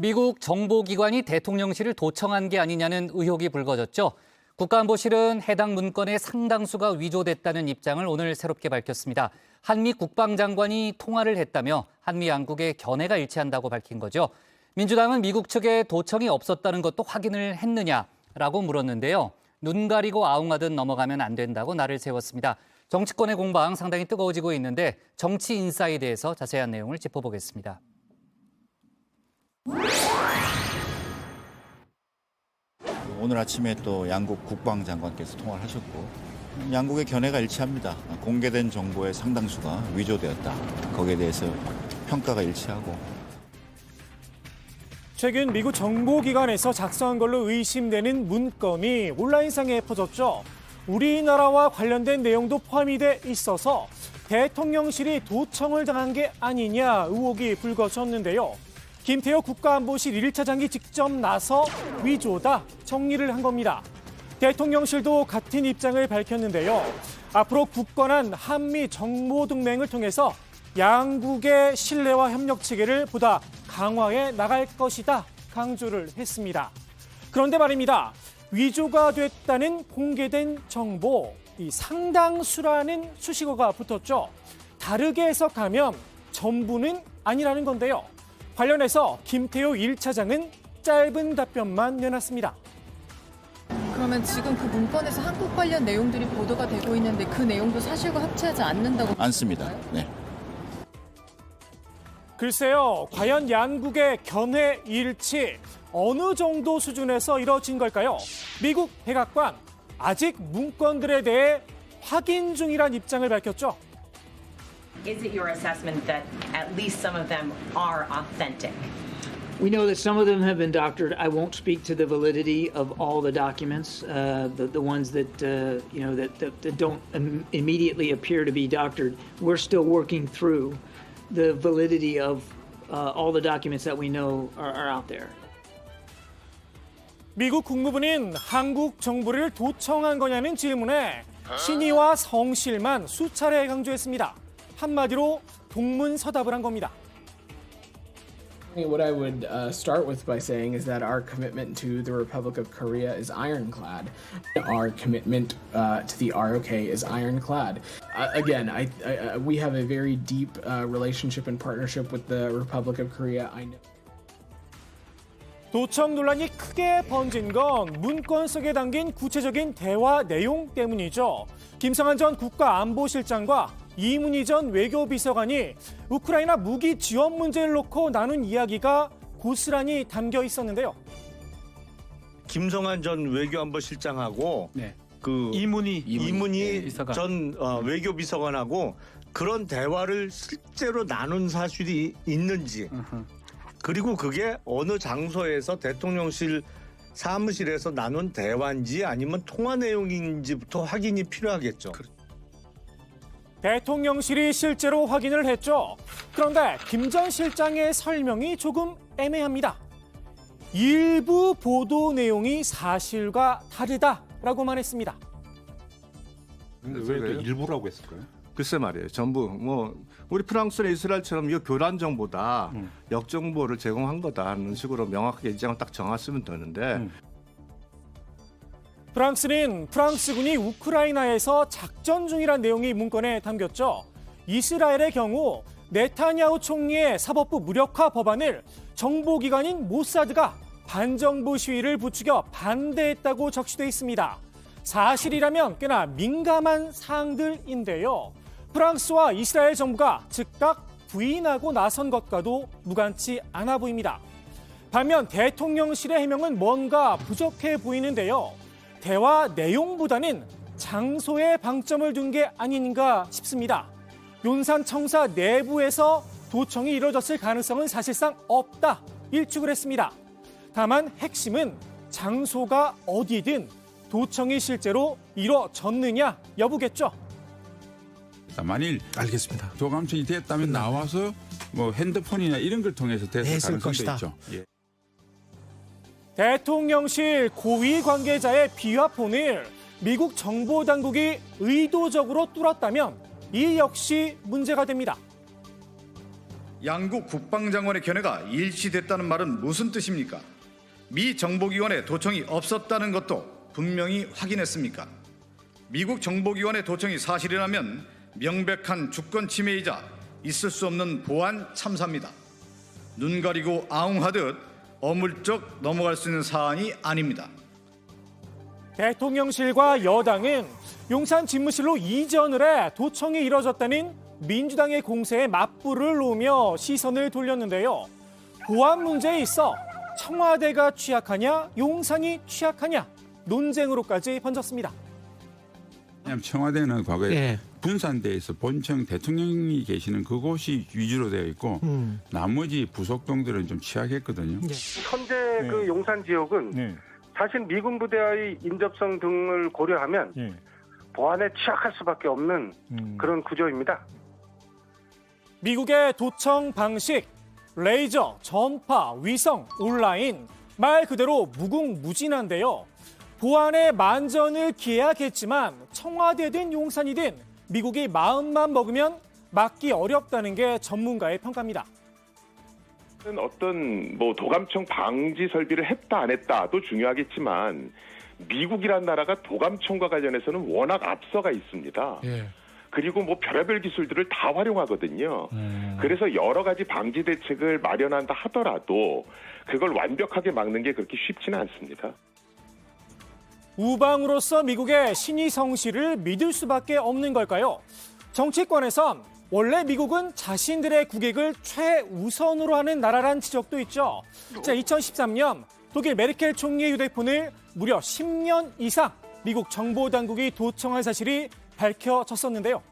미국 정보기관이 대통령실을 도청한 게 아니냐는 의혹이 불거졌죠. 국가안보실은 해당 문건의 상당수가 위조됐다는 입장을 오늘 새롭게 밝혔습니다. 한미 국방장관이 통화를 했다며 한미 양국의 견해가 일치한다고 밝힌 거죠. 민주당은 미국 측에 도청이 없었다는 것도 확인을 했느냐라고 물었는데요. 눈 가리고 아웅하듯 넘어가면 안 된다고 날을 세웠습니다. 정치권의 공방 상당히 뜨거워지고 있는데 정치 인사이드에서 자세한 내용을 짚어보겠습니다. 오늘 아침에 또 양국 국방장관께서 통화를 하셨고 양국의 견해가 일치합니다. 공개된 정보의 상당수가 위조되었다. 거기에 대해서 평가가 일치하고. 최근 미국 정보기관에서 작성한 걸로 의심되는 문건이 온라인상에 퍼졌죠. 우리나라와 관련된 내용도 포함이 돼 있어서 대통령실이 도청을 당한 게 아니냐 의혹이 불거졌는데요. 김태호 국가안보실 1차장이 직접 나서 위조다 정리를 한 겁니다. 대통령실도 같은 입장을 밝혔는데요. 앞으로 굳건한 한미 정보동맹을 통해서 양국의 신뢰와 협력 체계를 보다 강화해 나갈 것이다 강조를 했습니다. 그런데 말입니다. 위조가 됐다는 공개된 정보, 이 상당수라는 수식어가 붙었죠. 다르게 해석하면 전부는 아니라는 건데요. 관련해서 김태호 1차장은 짧은 답변만 내놨습니다. 그러면 지금 그 문건에서 한국 관련 내용들이 보도가 되고 있는데 그 내용도 사실과 합치하지 않는다고 않습니다. 네. 글쎄요, 과연 양국의 견해 일치 어느 정도 수준에서 이뤄진 걸까요? 미국 백악관 아직 문건들에 대해 확인 중이란 입장을 밝혔죠. Is it your assessment that at least some of them are authentic? We know that some of them have been doctored. I won't speak to the validity of all the documents, the ones that that don't immediately appear to be doctored. We're still working through the validity of all the documents that we know are out there. 미국 국무부는 한국 정부를 도청한 거냐는 질문에 신의와 성실만 수차례 강조했습니다. 한마디로 동문서답을 한 겁니다. What I would start with by saying is that our commitment to the Republic of Korea is ironclad. Our commitment to the ROK is ironclad. Again, we have a very deep relationship and partnership with the Republic of Korea. I know. 도청 논란이 크게 번진 건 문건 속에 담긴 구체적인 대화 내용 때문이죠. 김성한 전 국가안보실장과 이문희 전 외교비서관이 우크라이나 무기 지원 문제를 놓고 나눈 이야기가 고스란히 담겨 있었는데요. 김성한 전 외교안보실장하고 그 이문희 전 외교비서관하고 그런 대화를 실제로 나눈 사실이 있는지 그리고 그게 어느 장소에서 대통령실 사무실에서 나눈 대화인지 아니면 통화 내용인지부터 확인이 필요하겠죠. 대통령실이 실제로 확인을 했죠. 그런데 김 전 실장의 설명이 조금 애매합니다. 일부 보도 내용이 사실과 다르다라고만 했습니다. 왜 일부라고 했을까요? 글쎄 말이에요. 전부 우리 프랑스나 이스라엘처럼 이거 교란 정보다 역정보를 제공한 거다 하는 식으로 명확하게 입장을 딱 정했으면 되는데 프랑스는 프랑스군이 우크라이나에서 작전 중이란 내용이 문건에 담겼죠. 이스라엘의 경우 네타냐후 총리의 사법부 무력화 법안을 정보기관인 모사드가 반정부 시위를 부추겨 반대했다고 적시돼 있습니다. 사실이라면 꽤나 민감한 사항들인데요. 프랑스와 이스라엘 정부가 즉각 부인하고 나선 것과도 무관치 않아 보입니다. 반면 대통령실의 해명은 뭔가 부족해 보이는데요. 대화 내용보다는 장소에 방점을 둔 게 아닌가 싶습니다. 용산 청사 내부에서 도청이 이뤄졌을 가능성은 사실상 없다 일축을 했습니다. 다만 핵심은 장소가 어디든 도청이 실제로 이뤄졌느냐 여부겠죠. 만일 알겠습니다. 조감청이 됐다면 나와서 뭐 핸드폰이나 이런 걸 통해서 됐을 가능성도 것이다. 있죠. 예. 대통령실 고위 관계자의 비화폰을 미국 정보당국이 의도적으로 뚫었다면 이 역시 문제가 됩니다. 양국 국방장관의 견해가 일치됐다는 말은 무슨 뜻입니까? 미 정보기관의 도청이 없었다는 것도 분명히 확인했습니까? 미국 정보기관의 도청이 사실이라면 명백한 주권 침해이자 있을 수 없는 보안 참사입니다. 눈 가리고 아웅하듯 어물쩍 넘어갈 수 있는 사안이 아닙니다. 대통령실과 여당은 용산 집무실로 이전을 해 도청이 이뤄졌다는 민주당의 공세에 맞불을 놓으며 시선을 돌렸는데요. 보안 문제에 있어 청와대가 취약하냐, 용산이 취약하냐 논쟁으로까지 번졌습니다. 왜냐하면 청와대는 과거에 분산돼 있어 본청 대통령이 계시는 그곳이 위주로 되어 있고 나머지 부속동들은 좀 취약했거든요. 현재 그 용산 지역은 사실 미군 부대의 인접성 등을 고려하면 보안에 취약할 수밖에 없는 그런 구조입니다. 미국의 도청 방식, 레이저, 전파, 위성, 온라인, 말 그대로 무궁무진한데요. 보안에 만전을 기해야겠지만 청와대든 용산이든 미국이 마음만 먹으면 막기 어렵다는 게 전문가의 평가입니다. 어떤 뭐 도감청 방지 설비를 했다 안 했다도 중요하겠지만 미국이란 나라가 도감청과 관련해서는 워낙 앞서가 있습니다. 그리고 뭐 별의별 기술들을 다 활용하거든요. 그래서 여러 가지 방지 대책을 마련한다 하더라도 그걸 완벽하게 막는 게 그렇게 쉽지는 않습니다. 우방으로서 미국의 신의 성실을 믿을 수밖에 없는 걸까요? 정치권에선 원래 미국은 자신들의 국익을 최우선으로 하는 나라란 지적도 있죠. 자, 2013년 독일 메르켈 총리의 휴대폰을 무려 10년 이상 미국 정보당국이 도청한 사실이 밝혀졌었는데요.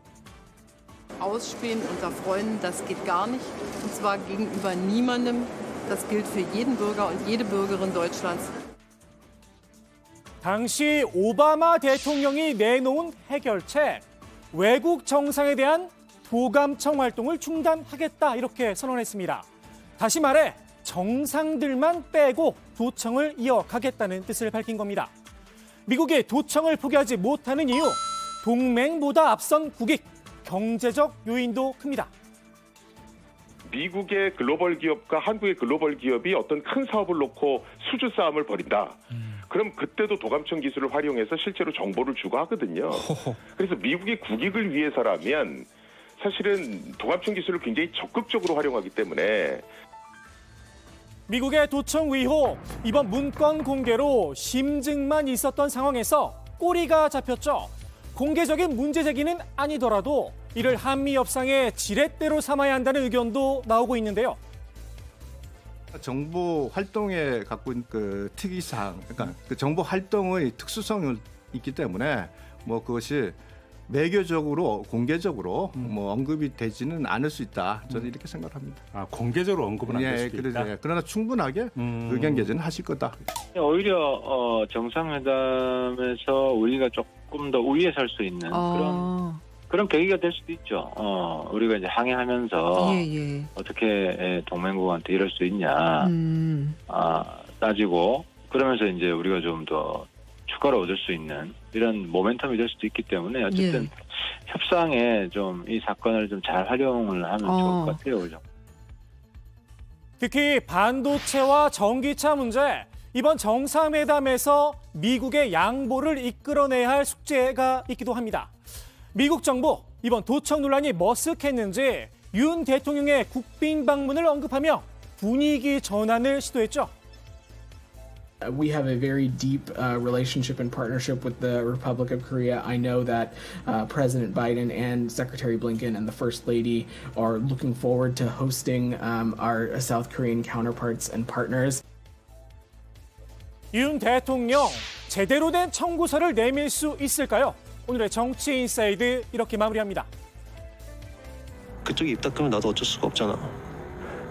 Ausspähen unter Freunden, das geht gar nicht. Und zwar gegenüber niemandem. Das gilt für jeden Bürger und jede Bürgerin Deutschlands. 당시 오바마 대통령이 내놓은 해결책, 외국 정상에 대한 도감청 활동을 중단하겠다 이렇게 선언했습니다. 다시 말해 정상들만 빼고 도청을 이어가겠다는 뜻을 밝힌 겁니다. 미국이 도청을 포기하지 못하는 이유, 동맹보다 앞선 국익, 경제적 요인도 큽니다. 미국의 글로벌 기업과 한국의 글로벌 기업이 어떤 큰 사업을 놓고 수주 싸움을 벌인다. 그럼 그때도 도감청 기술을 활용해서 실제로 정보를 주고 하거든요. 그래서 미국의 국익을 위해서라면 사실은 도감청 기술을 굉장히 적극적으로 활용하기 때문에 미국의 도청 의혹, 이번 문건 공개로 심증만 있었던 상황에서 꼬리가 잡혔죠. 공개적인 문제 제기는 아니더라도 이를 한미 협상의 지렛대로 삼아야 한다는 의견도 나오고 있는데요. 정보 활동에 갖고 있는 그 특이사항, 그러니까 그 정보 활동의 특수성이 있기 때문에 뭐 그것이 매교적으로 공개적으로 뭐 언급이 되지는 않을 수 있다. 저는 이렇게 생각합니다. 아, 공개적으로 언급은 안 될 수도 있다. 그러나 충분하게 의견 개진을 하실 거다. 오히려 정상회담에서 우리가 조금 더 우위에 설 수 있는 그런 계기가 될 수도 있죠. 우리가 이제 항해하면서 어떻게 동맹국한테 이럴 수 있냐 따지고 그러면서 이제 우리가 좀 더 추가로 얻을 수 있는 이런 모멘텀이 될 수도 있기 때문에 어쨌든 협상에 좀 이 사건을 좀 잘 활용을 하면 좋을 것 같아요. 그죠? 특히 반도체와 전기차 문제, 이번 정상회담에서 미국의 양보를 이끌어내야 할 숙제가 있기도 합니다. 미국 정부, 이번 도청 논란이 머쓱했는지 윤 대통령의 국빈 방문을 언급하며 분위기 전환을 시도했죠. We have a very deep relationship and partnership with the Republic of Korea. I know that President Biden and Secretary Blinken and the First Lady are looking forward to hosting our South Korean counterparts and partners. 윤 대통령, 제대로 된 청구서를 내밀 수 있을까요? 오늘의 정치 인사이드 이렇게 마무리합니다. 그쪽이 입 닦으면 나도 어쩔 수가 없잖아.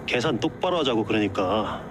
계산 똑바로 하자고. 그러니까